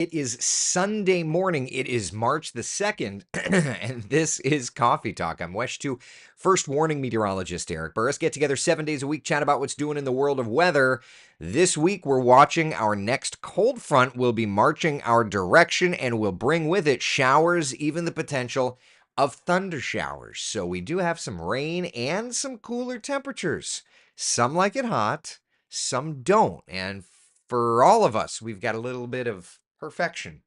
It is Sunday morning. It is March the 2nd, and this is Coffee Talk. I'm Wesh 2 first warning meteorologist Eric Burris. Get together 7 days a week, chat about what's doing in the world of weather. This week, we're watching our next cold front will be marching our direction and will bring with it showers, even the potential of thunder showers. So we do have some rain and some cooler temperatures. Some like it hot, some don't. And for all of us, we've got a little bit of perfection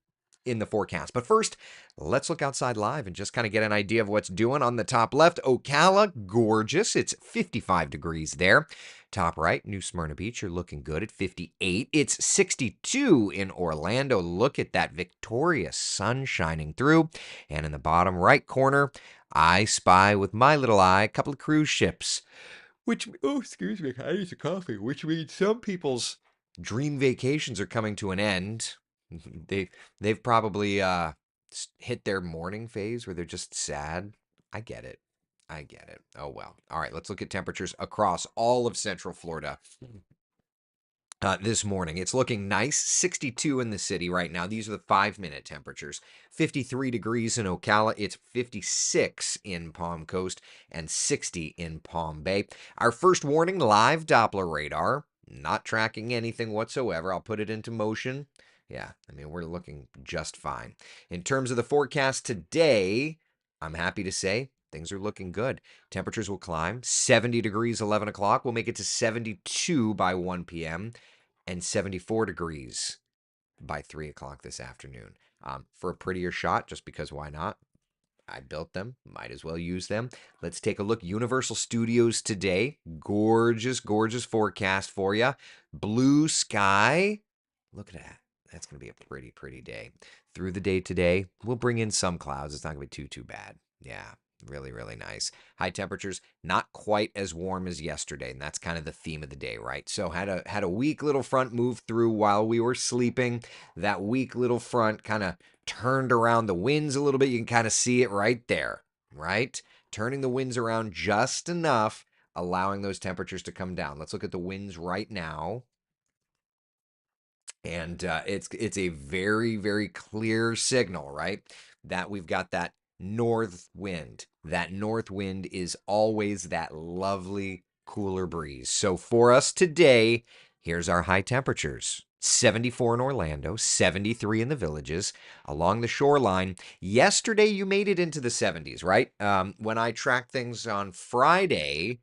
in the forecast. But first, let's look outside live and just kind of get an idea of what's doing. On the top left, Ocala, gorgeous. It's 55 degrees there. Top right, New Smyrna Beach, you're looking good at 58. It's 62 in Orlando. Look at that victorious sun shining through. And in the bottom right corner, I spy with my little eye a couple of cruise ships. Excuse me, I need some coffee. Which means some people's dream vacations are coming to an end. They've probably hit their mourning phase where they're just sad. I get it. I get it. Oh well. All right, let's look at temperatures across all of Central Florida. This morning, it's looking nice. 62 in the city right now. These are the 5-minute temperatures. 53 degrees in Ocala. It's 56 in Palm Coast and 60 in Palm Bay. Our first warning, live Doppler radar. Not tracking anything whatsoever. I'll put it into motion. Yeah, I mean, we're looking just fine. In terms of the forecast today, I'm happy to say things are looking good. Temperatures will climb. 70 degrees, 11 o'clock. We'll make it to 72 by 1 p.m. and 74 degrees by 3 o'clock this afternoon. For a prettier shot, just because why not? I built them, might as well use them. Let's take a look. Universal Studios today. Gorgeous, gorgeous forecast for you. Blue sky. Look at that. That's going to be a pretty, pretty day. Through the day today, we'll bring in some clouds. It's not going to be too bad. Yeah, really, really nice. High temperatures, not quite as warm as yesterday, and that's kind of the theme of the day, right? So had a weak little front move through while we were sleeping. That weak little front kind of turned around the winds a little bit. You can kind of see it right there, right? Turning the winds around just enough, allowing those temperatures to come down. Let's look at the winds right now. And it's a very, very clear signal, right? That we've got that north wind. That north wind is always that lovely cooler breeze. So for us today, here's our high temperatures. 74 in Orlando, 73 in the Villages, along the shoreline. Yesterday, you made it into the 70s, right? When I tracked things on Friday,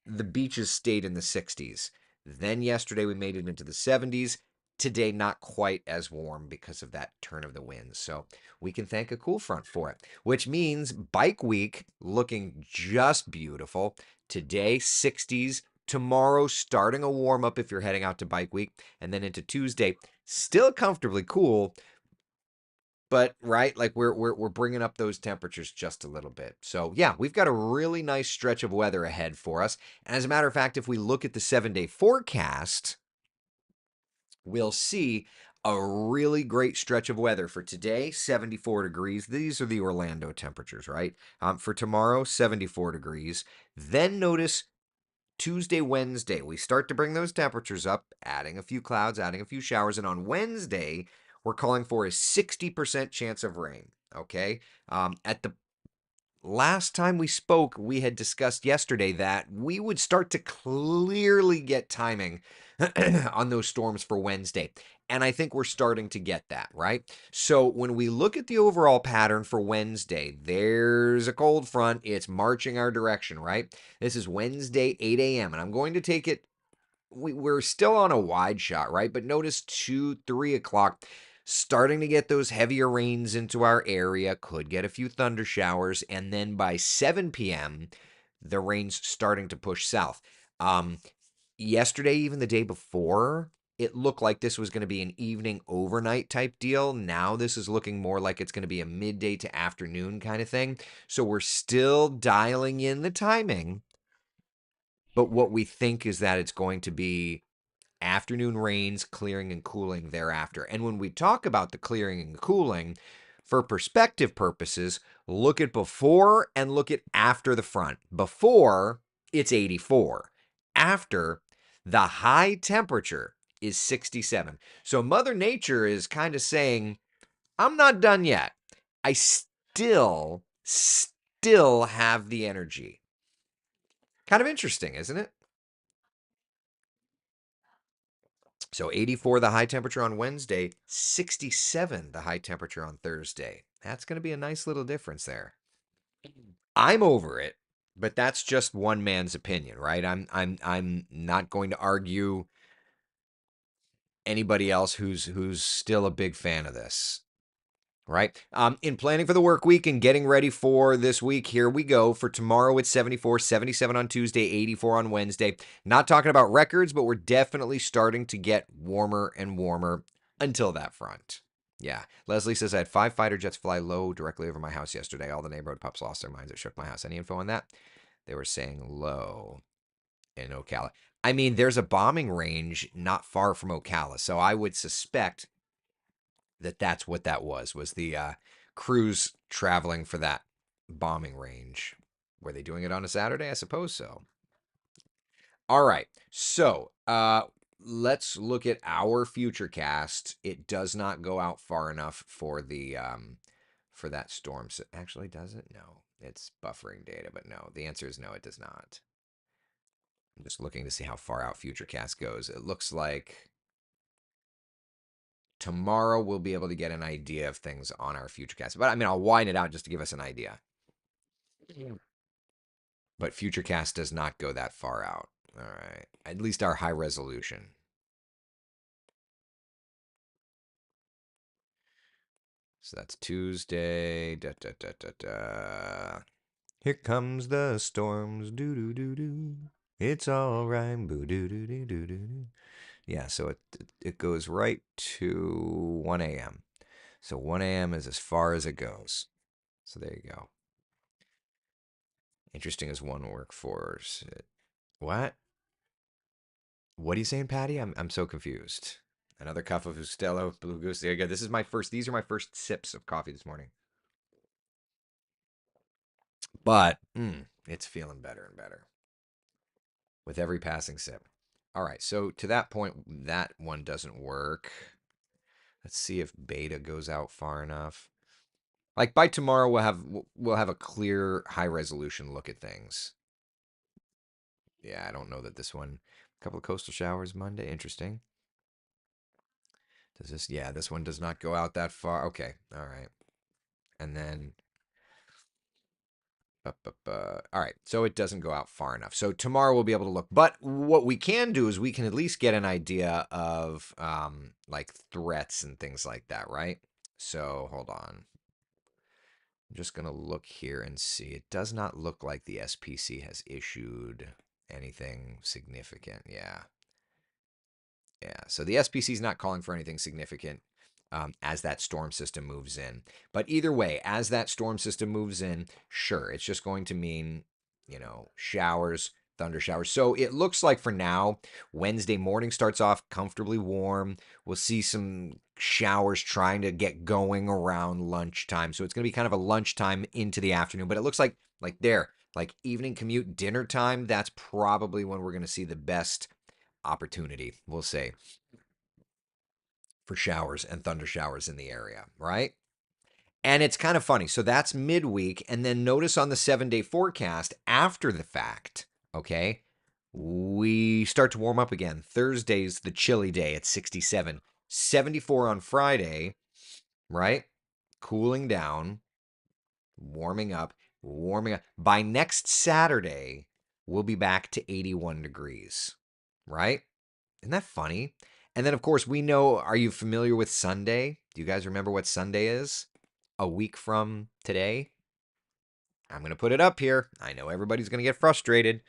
the beaches stayed in the 60s. Then yesterday, we made it into the 70s. Today, not quite as warm because of that turn of the winds. So we can thank a cool front for it, which means bike week looking just beautiful. Today, 60s. Tomorrow, starting a warm up if you're heading out to bike week. And then into Tuesday, still comfortably cool. But right, like we're bringing up those temperatures just a little bit. So yeah, we've got a really nice stretch of weather ahead for us. And as a matter of fact, if we look at the 7-day forecast, we'll see a really great stretch of weather for today, 74 degrees. These are the Orlando temperatures, right? For tomorrow, 74 degrees. Then notice Tuesday, Wednesday, we start to bring those temperatures up, adding a few clouds, adding a few showers. And on Wednesday, we're calling for a 60% chance of rain. Okay. At the last time we spoke, we had discussed yesterday that we would start to clearly get timing on those storms for Wednesday. And I think we're starting to get that, right? So when we look at the overall pattern for Wednesday, there's a cold front. It's marching our direction, right? This is Wednesday, 8 a.m. And I'm going to take it. We're still on a wide shot, right? But notice 2, 3 o'clock starting to get those heavier rains into our area, could get a few thunder showers, and then by 7 p.m., the rain's starting to push south. Yesterday, even the day before, it looked like this was going to be an evening overnight type deal. Now this is looking more like it's going to be a midday to afternoon kind of thing. So we're still dialing in the timing, but what we think is that it's going to be afternoon rains, clearing and cooling thereafter. And when we talk about the clearing and cooling, for perspective purposes, look at before and look at after the front. Before, it's 84. After, the high temperature is 67. So Mother Nature is kind of saying, I'm not done yet. I still have the energy. Kind of interesting, isn't it? So 84 the high temperature on Wednesday, 67 the high temperature on Thursday. That's going to be a nice little difference there. I'm over it, but that's just one man's opinion, right? I'm not going to argue anybody else who's still a big fan of this. Right. In planning for the work week and getting ready for this week, here we go. For tomorrow, it's 74, 77 on Tuesday, 84 on Wednesday. Not talking about records, but we're definitely starting to get warmer and warmer until that front. Yeah. Leslie says, I had 5 fighter jets fly low directly over my house yesterday. All the neighborhood pups lost their minds. It shook my house. Any info on that? They were saying low in Ocala. I mean, there's a bombing range not far from Ocala. So I would suspect that's what that was the crews traveling for that bombing range. Were they doing it on a Saturday? I suppose so. All right. So, let's look at our future cast. It does not go out far enough for the for that storm. Actually, does it? No. It's buffering data, but no. The answer is no, it does not. I'm just looking to see how far out futurecast goes. It looks like tomorrow we'll be able to get an idea of things on our futurecast. But I mean, I'll widen it out just to give us an idea. But futurecast does not go that far out. All right. At least our high resolution. So that's Tuesday. Da, da, da, da, da. Here comes the storms. Do do do do. It's all right. Boo do do do do do. Yeah, so it goes right to 1 a.m. So 1 a.m. is as far as it goes. So there you go. Interesting as one workforce. What? What are you saying, Patty? I'm so confused. Another cup of Ustelo Blue Goose. There you go. This is my first. These are my first sips of coffee this morning. But it's feeling better and better with every passing sip. All right. So to that point, that one doesn't work. Let's see if beta goes out far enough. Like by tomorrow, we'll have a clear, high resolution look at things. Yeah, I don't know that this one. A couple of coastal showers Monday. Interesting. Does this? Yeah, this one does not go out that far. Okay. All right. And then all right, so it doesn't go out far enough. So tomorrow we'll be able to look. But what we can do is we can at least get an idea of like threats and things like that, right? So hold on. I'm just gonna look here and see. It does not look like the SPC has issued anything significant. Yeah. Yeah, so the SPC is not calling for anything significant as that storm system moves in. But either way, as that storm system moves in, sure, it's just going to mean, showers, thunder showers. So it looks like for now, Wednesday morning starts off comfortably warm. We'll see some showers trying to get going around lunchtime. So it's going to be kind of a lunchtime into the afternoon. But it looks like evening commute, dinner time, that's probably when we're going to see the best opportunity, we'll say, for showers and thunder showers in the area, right? And it's kind of funny. So that's midweek. And then notice on the 7-day forecast after the fact, okay, we start to warm up again. Thursday's the chilly day at 67, 74 on Friday, right? Cooling down, warming up, warming up. By next Saturday, we'll be back to 81 degrees, right? Isn't that funny? And then, of course, we know. Are you familiar with Sunday? Do you guys remember what Sunday is? A week from today? I'm going to put it up here. I know everybody's going to get frustrated.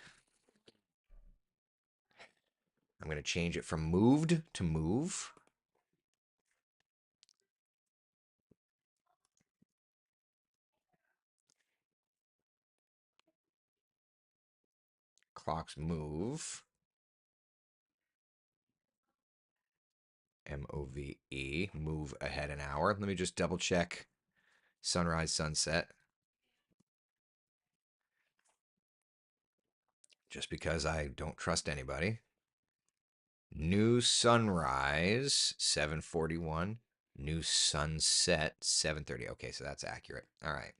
I'm going to change it from moved to move. Clocks move. MOVE. Move ahead an hour. Let me just double check sunrise, sunset. Just because I don't trust anybody. New sunrise, 7:41. New sunset, 7:30. Okay, so that's accurate. All right.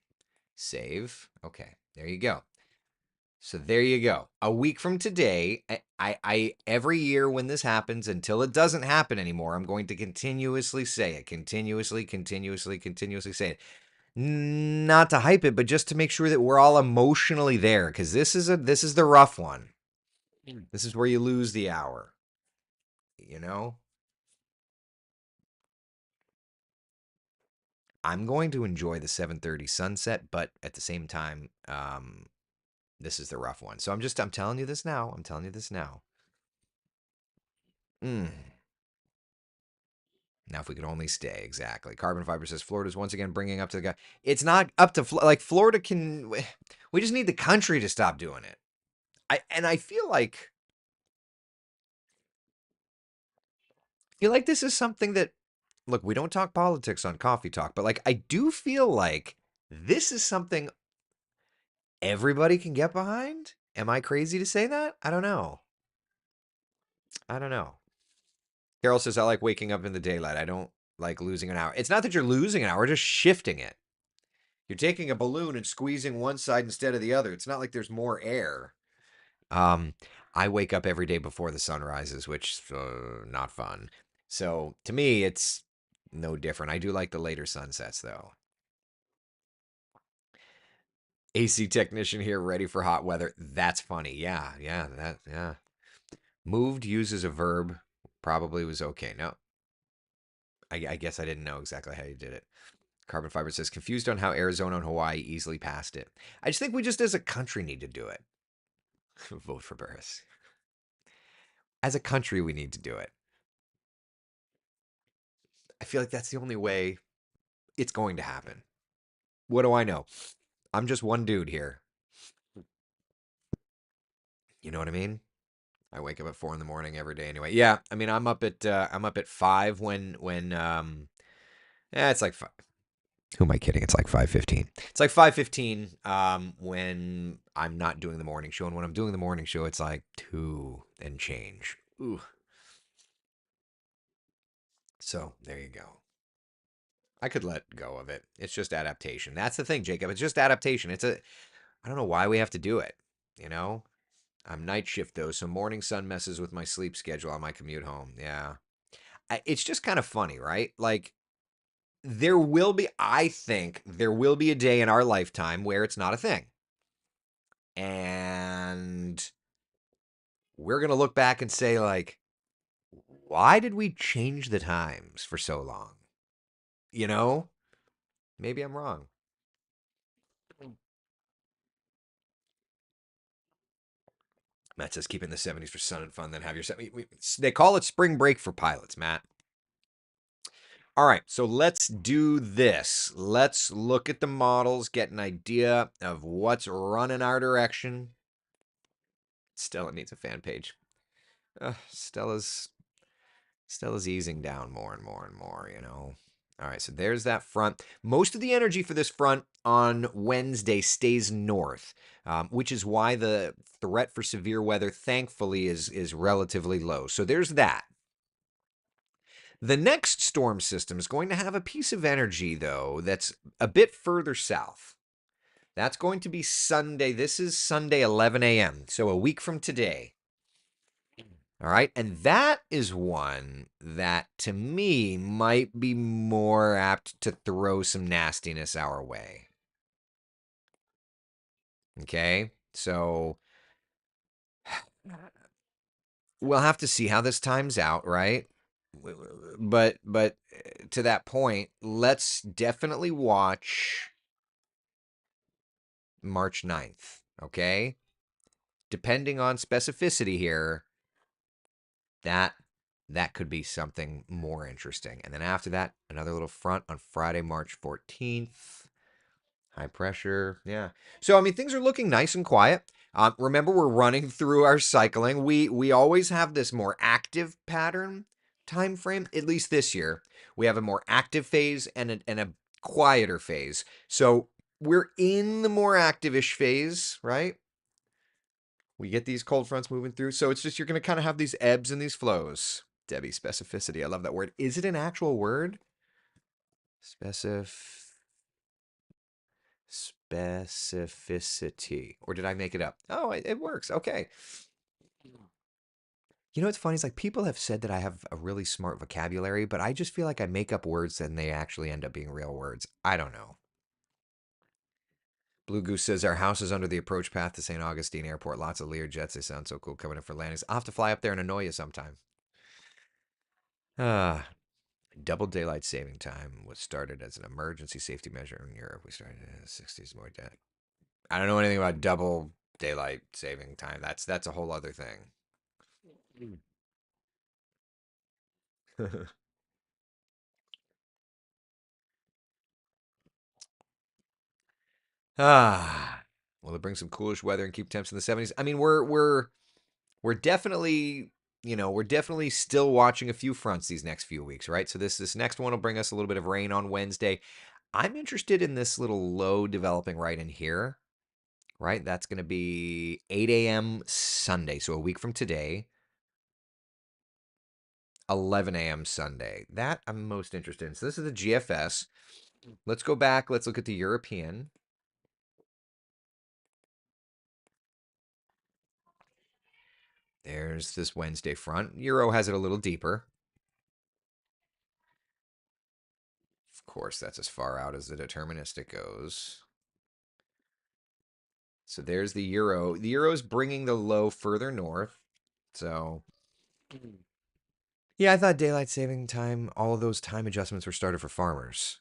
Save. Okay, there you go. So there you go. A week from today, I every year when this happens, until it doesn't happen anymore, I'm going to continuously say it, continuously say it. Not to hype it, but just to make sure that we're all emotionally there, because this is the rough one. This is where you lose the hour. You know, I'm going to enjoy the 7:30 sunset, but at the same time, this is the rough one. So I'm telling you this now. I'm telling you this now. Mm. Now, if we could only stay, exactly. Carbon Fiber says Florida's once again bringing up to the guy. It's not up to like Florida can. We just need the country to stop doing it. I feel like this is something that, look, we don't talk politics on Coffee Talk, but like I do feel like this is something everybody can get behind. Am I crazy to say that? I don't know. I don't know. Carol says I like waking up in the daylight. I don't like losing an hour. It's not that you're losing an hour, we're just shifting it. You're taking a balloon and squeezing one side instead of the other. It's not like there's more air. Um, I wake up every day before the sun rises, which not fun. So to me, it's no different. I do like the later sunsets though. AC technician here, ready for hot weather. That's funny. Yeah, yeah. Moved uses a verb. Probably was okay. No, I guess I didn't know exactly how you did it. Carbon Fiber says confused on how Arizona and Hawaii easily passed it. I just think we just as a country need to do it. Vote for Burris. As a country, we need to do it. I feel like that's the only way it's going to happen. What do I know? I'm just one dude here. You know what I mean? I wake up at 4 in the morning every day anyway. Yeah, I mean I'm up at 5 when it's like 5. Who am I kidding? It's like 5:15. It's like 5:15 when I'm not doing the morning show, and when I'm doing the morning show it's like 2 and change. Ooh. So, there you go. I could let go of it. It's just adaptation. That's the thing, Jacob. It's just adaptation. I don't know why we have to do it, you know? I'm night shift though, so morning sun messes with my sleep schedule on my commute home. Yeah. It's just kind of funny, right? Like I think there will be a day in our lifetime where it's not a thing. And we're going to look back and say like, why did we change the times for so long? You know? Maybe I'm wrong. Matt says keep in the 70s for sun and fun, then have your they call it spring break for pilots, Matt. All right, so let's do this. Let's look at the models, get an idea of what's running our direction. Stella needs a fan page. Stella's easing down more and more and more, you know. All right, so there's that front. Most of the energy for this front on Wednesday stays north, which is why the threat for severe weather, thankfully, is relatively low. So there's that. The next storm system is going to have a piece of energy, though, that's a bit further south. That's going to be Sunday. This is Sunday, 11 a.m., so a week from today. All right. And that is one that to me might be more apt to throw some nastiness our way. Okay. So we'll have to see how this times out, right? But to that point, let's definitely watch March 9th. Okay. Depending on specificity here, that that could be something more interesting. And then after that, another little front on Friday, March 14th. High pressure. Yeah. So I mean things are looking nice and quiet. Remember we're running through our cycling. We always have this more active pattern time frame, at least this year. We have a more active phase and a quieter phase. So we're in the more active-ish phase, right? We get these cold fronts moving through. So it's just you're going to kind of have these ebbs and these flows. Debbie, specificity. I love that word. Is it an actual word? Specif specificity. Or did I make it up? Oh, it works. Okay. You know what's funny is like people have said that I have a really smart vocabulary, but I just feel like I make up words and they actually end up being real words. I don't know. Blue Goose says our house is under the approach path to St. Augustine Airport. Lots of Lear jets. They sound so cool coming in for landings. I'll have to fly up there and annoy you sometime. Ah, double daylight saving time was started as an emergency safety measure in Europe. We started in the 60s. More dead. I don't know anything about double daylight saving time. That's a whole other thing. Ah, will it bring some coolish weather and keep temps in the 70s? I mean, we're definitely, we're definitely still watching a few fronts these next few weeks, right? So this next one will bring us a little bit of rain on Wednesday. I'm interested in this little low developing right in here, right? That's going to be 8 a.m. Sunday, so a week from today, 11 a.m. Sunday. That I'm most interested in. So this is the GFS. Let's go back. Let's look at the European. There's this Wednesday front. Euro has it a little deeper. Of course, that's as far out as the deterministic goes. So there's the euro. The euro is bringing the low further north. So yeah, I thought daylight saving time, all of those time adjustments were started for farmers.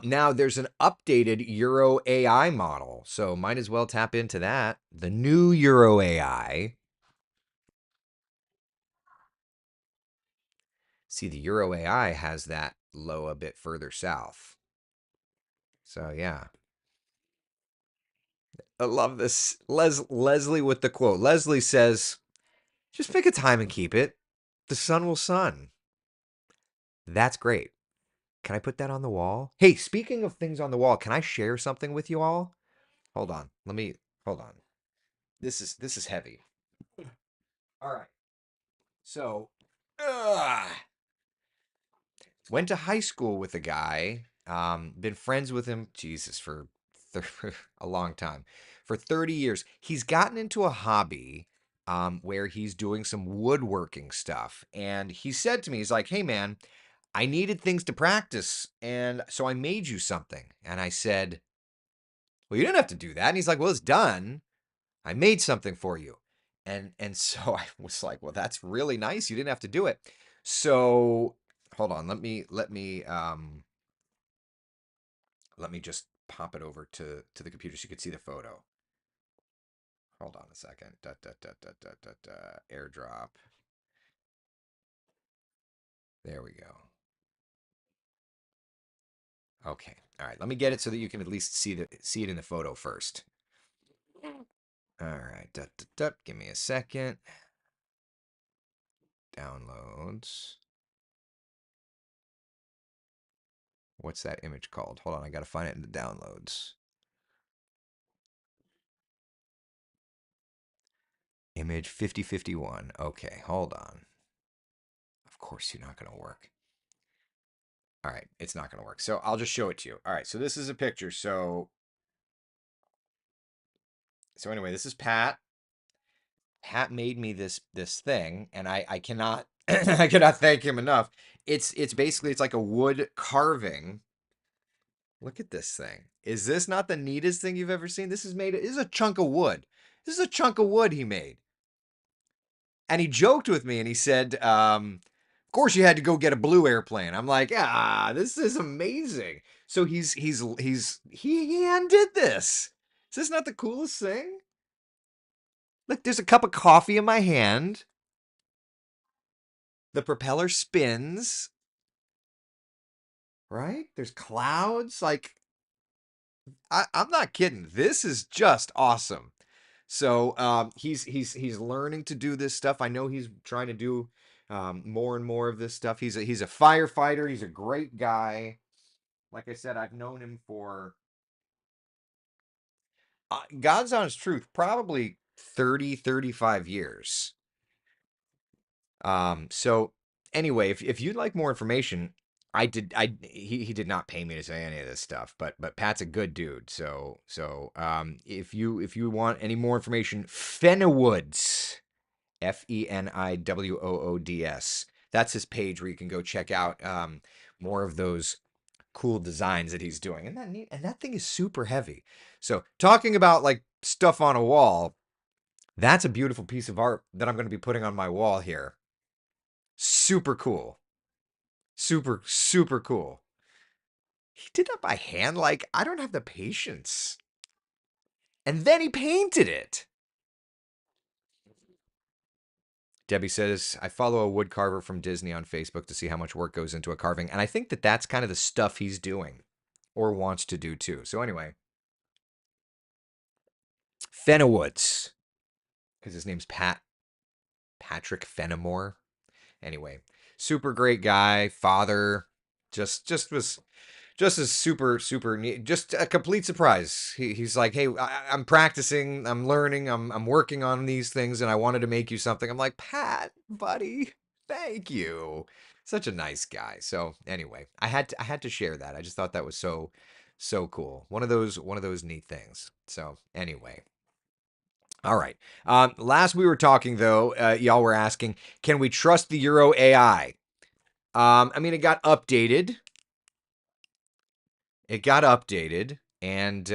Now there's an updated Euro AI model, so might as well tap into that. The new Euro AI. See, the Euro AI has that low a bit further south. So yeah, I love this. Leslie with the quote. Leslie says, "Just pick a time and keep it. The sun will sun." That's great. Can I put that on the wall? Hey, speaking of things on the wall, can I share something with you all? Hold on. Hold on. This is heavy. All right. So, ugh, went to high school with a guy. Been friends with him, Jesus, for a long time, for 30 years. He's gotten into a hobby where he's doing some woodworking stuff, and he said to me, he's like, "Hey, man, I needed things to practice, and so I made you something." And I said, "Well, you didn't have to do that." And he's like, "Well, it's done. I made something for you." And so I was like, "Well, that's really nice. You didn't have to do it." So hold on, let me just pop it over to the computer so you can see the photo. Hold on a second. Airdrop. There we go. Okay. All right. Let me get it so that you can at least see it in the photo first. All right. Give me a second. Downloads. What's that image called? Hold on, I gotta find it in the downloads. Image 5051. Okay, hold on. Of course you're not gonna work. All right, it's not gonna work. So I'll just show it to you. All right, so this is a picture. So anyway, this is Pat. Pat made me this thing, and I cannot I cannot thank him enough. It's basically it's like a wood carving. Look at this thing. Is this not the neatest thing you've ever seen? This is a chunk of wood. This is a chunk of wood he made. And he joked with me and he said, of course you had to go get a blue airplane. I'm like, this is amazing. So he undid this. Is this not the coolest thing? Look, there's a cup of coffee in my hand. The propeller spins, right? There's clouds. Like, I'm not kidding. This is just awesome. So he's learning to do this stuff. I know he's trying to do more and more of this stuff. He's a firefighter. He's a great guy. Like I said, I've known him for God's honest truth, probably 30, 35 years. So anyway, if you'd like more information, he did not pay me to say any of this stuff, but Pat's a good dude. If you want any more information, Fenwoods, Fenwoods. That's his page where you can go check out more of those cool designs that he's doing. And that thing is super heavy. So talking about like stuff on a wall, that's a beautiful piece of art that I'm going to be putting on my wall here. Super cool. Super, super cool. He did that by hand. Like, I don't have the patience. And then he painted it. Debbie says, I follow a wood carver from Disney on Facebook to see how much work goes into a carving. And I think that that's kind of the stuff he's doing or wants to do too. So, anyway, Fenowoods, because his name's Patrick Fenimore. Anyway, super great guy, father. Just was just as super neat, just a complete surprise. He's like, hey, I'm practicing, I'm learning, I'm working on these things, and I wanted to make you something. I'm like, Pat, buddy, thank you. Such a nice guy. So anyway, I had to share that. I just thought that was so cool. One of those neat things. So anyway. All right. Last we were talking though, y'all were asking, can we trust the Euro AI? I mean, it got updated. And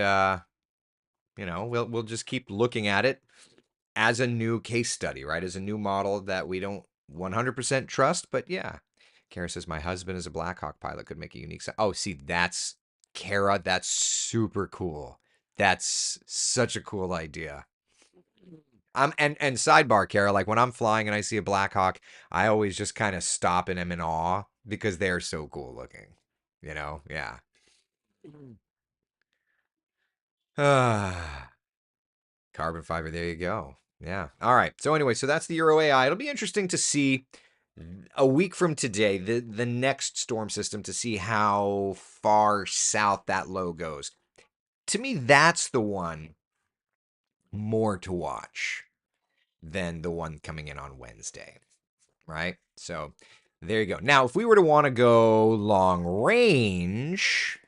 we'll just keep looking at it as a new case study, right? As a new model that we don't 100% trust, but yeah. Kara says my husband is a Black Hawk pilot, could make a unique sound. Oh, see, that's Kara. That's super cool. That's such a cool idea. And sidebar, Kara, like when I'm flying and I see a Black Hawk, I always just kind of stop and am in awe because they're so cool looking. Yeah. Ah. Carbon fiber. There you go. Yeah. All right. So anyway, so that's the Euro AI. It'll be interesting to see a week from today the next storm system to see how far south that low goes. To me, that's the one more to watch than the one coming in on Wednesday, right? So there you go. Now, if we were to want to go long range,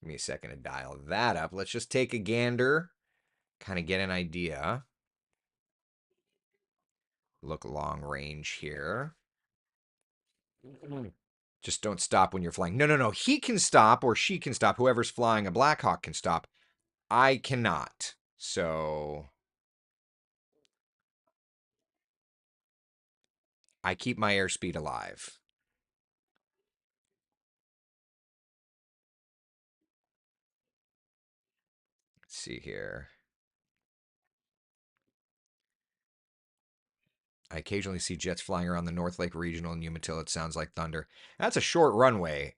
give me a second to dial that up. Let's just take a gander, kind of get an idea. Look long range here. Just don't stop when you're flying. No, no, no. He can stop or she can stop. Whoever's flying a Black Hawk can stop. I cannot. So I keep my airspeed alive. Let's see here. I occasionally see jets flying around the North Lake Regional in Umatilla. It sounds like thunder. That's a short runway.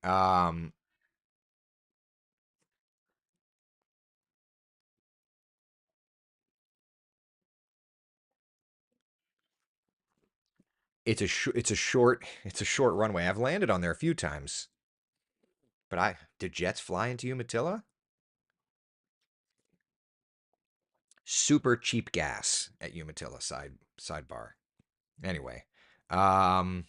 It's a short runway. I've landed on there a few times. But did jets fly into Umatilla? Super cheap gas at Umatilla sidebar. Anyway, um,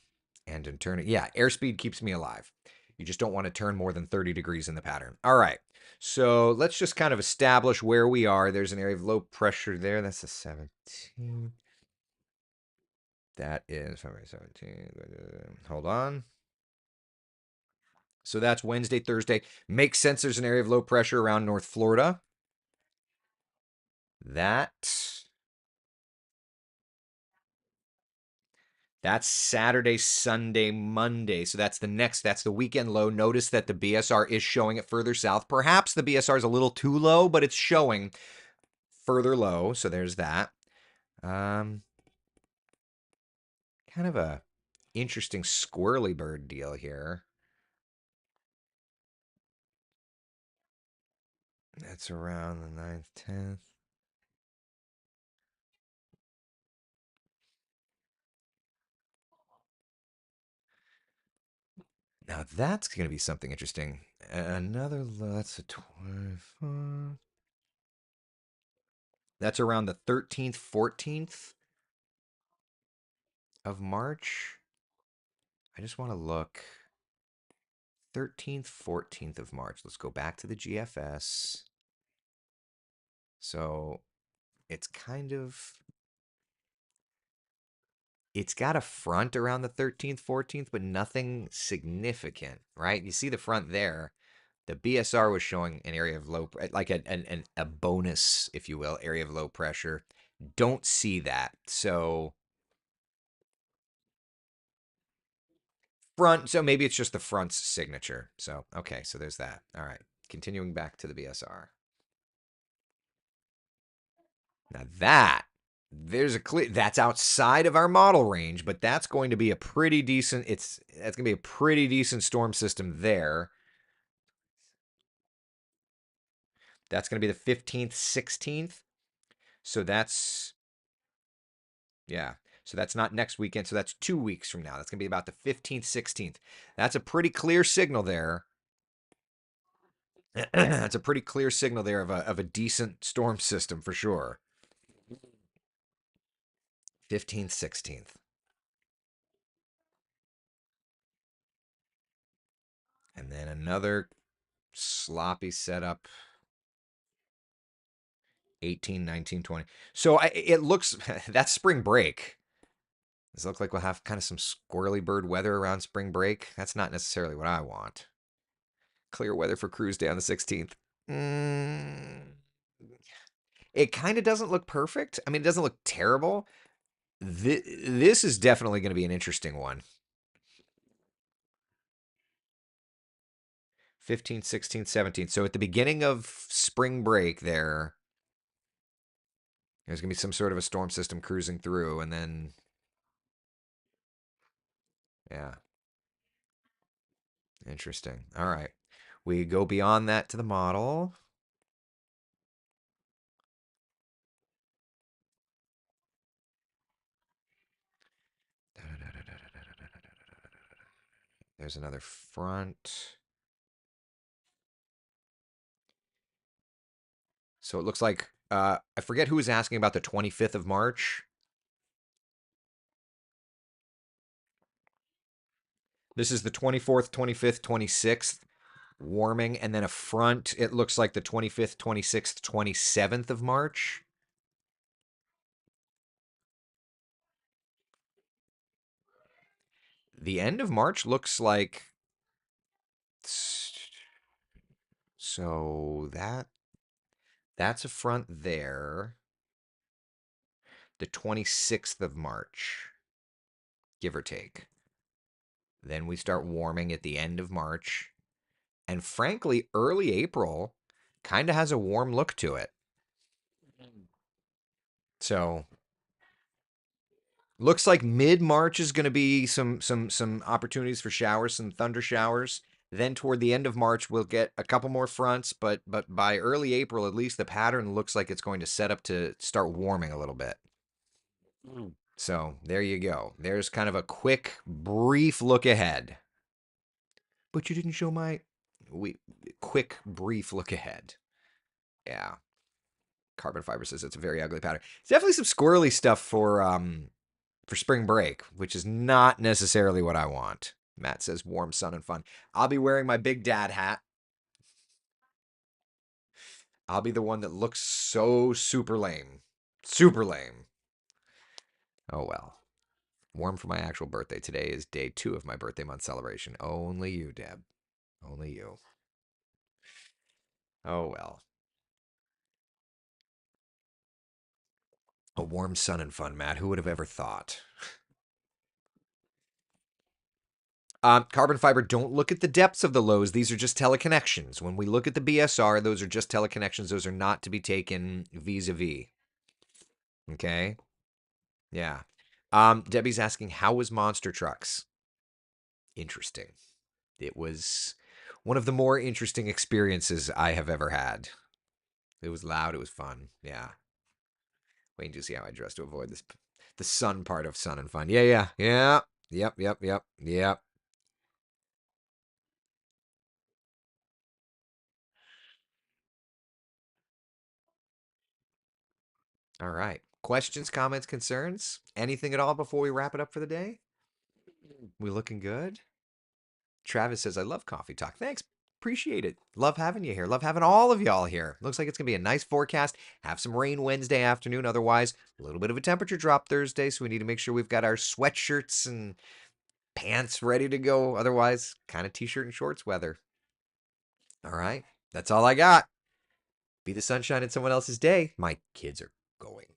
and in turning, yeah, airspeed keeps me alive. You just don't want to turn more than 30 degrees in the pattern. All right. So let's just kind of establish where we are. There's an area of low pressure there. That's a 17. That is February 17. Hold on. So that's Wednesday, Thursday. Makes sense. There's an area of low pressure around North Florida. That That's Saturday, Sunday, Monday. So that's the weekend low. Notice that the BSR is showing it further south. Perhaps the BSR is a little too low, but it's showing further low. So there's that. Um, Kind of a interesting squirrely bird deal here. That's around the 9th, 10th. Now that's going to be something interesting. Another low, that's a 24. That's around the 13th, 14th of March. I just want to look. 13th, 14th of March. Let's go back to the GFS. So it's kind of it's got a front around the 13th, 14th, but nothing significant, right? You see the front there. The BSR was showing an area of low, like a bonus, if you will, area of low pressure. Don't see that. So front, so maybe it's just the front's signature. So, okay, so there's that. All right. Continuing back to the BSR. Now there's a clear that's outside of our model range, but that's going to be a pretty decent that's going to be a pretty decent storm system there. That's going to be the 15th, 16th. So that's yeah. So that's not next weekend, so that's 2 weeks from now. That's going to be about the 15th, 16th. That's a pretty clear signal there. That's a pretty clear signal there of a decent storm system for sure. 15th, 16th. And then another sloppy setup 18, 19, 20. So it looks that's spring break. Does it look like we'll have kind of some squirrely bird weather around spring break? That's not necessarily what I want. Clear weather for cruise day on the 16th. Mm, it kind of doesn't look perfect. I mean, it doesn't look terrible. This is definitely going to be an interesting one. 15th, 16th, 17th. So at the beginning of spring break there's going to be some sort of a storm system cruising through and then yeah, interesting. All right. We go beyond that to the model. There's another front. So it looks like I forget who was asking about the 25th of March. This is the 24th, 25th, 26th warming, and then a front. It looks like the 25th, 26th, 27th of March. The end of March looks like so that's a front there. The 26th of March, give or take. Then we start warming at the end of March. And frankly, early April kind of has a warm look to it. So looks like mid March is going to be some opportunities for showers, some thunder showers. Then toward the end of March, we'll get a couple more fronts, but by early April, at least the pattern looks like it's going to set up to start warming a little bit. So there you go. There's kind of a quick, brief look ahead. But you didn't show my we quick, brief look ahead. Yeah. Carbon fiber says it's a very ugly pattern. It's definitely some squirrely stuff for spring break, which is not necessarily what I want. Matt says warm, sun, and fun. I'll be wearing my big dad hat. I'll be the one that looks so super lame. Super lame. Oh well. Warm for my actual birthday. Today is day 2 of my birthday month celebration. Only you, Deb. Only you. Oh well. A warm sun and fun, Matt. Who would have ever thought? Carbon fiber, don't look at the depths of the lows. These are just teleconnections. When we look at the BSR, those are just teleconnections. Those are not to be taken vis-a-vis. Okay? Yeah. Debbie's asking, how was Monster Trucks? Interesting. It was one of the more interesting experiences I have ever had. It was loud. It was fun. Yeah. Waiting to see how I dress to avoid this. The sun part of sun and fun. Yeah, yeah, yeah. Yep, yep, yep, yep. All right. Questions, comments, concerns? Anything at all before we wrap it up for the day? We looking good? Travis says, I love coffee talk. Thanks. Appreciate it. Love having you here. Love having all of y'all here. Looks like it's going to be a nice forecast. Have some rain Wednesday afternoon. Otherwise, a little bit of a temperature drop Thursday. So we need to make sure we've got our sweatshirts and pants ready to go. Otherwise, kind of t-shirt and shorts weather. All right. That's all I got. Be the sunshine in someone else's day. My kids are going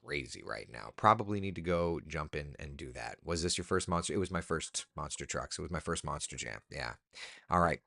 crazy right now. Probably need to go jump in and do that. Was this your first monster? It was my first monster trucks. It was my first monster jam. Yeah. All right.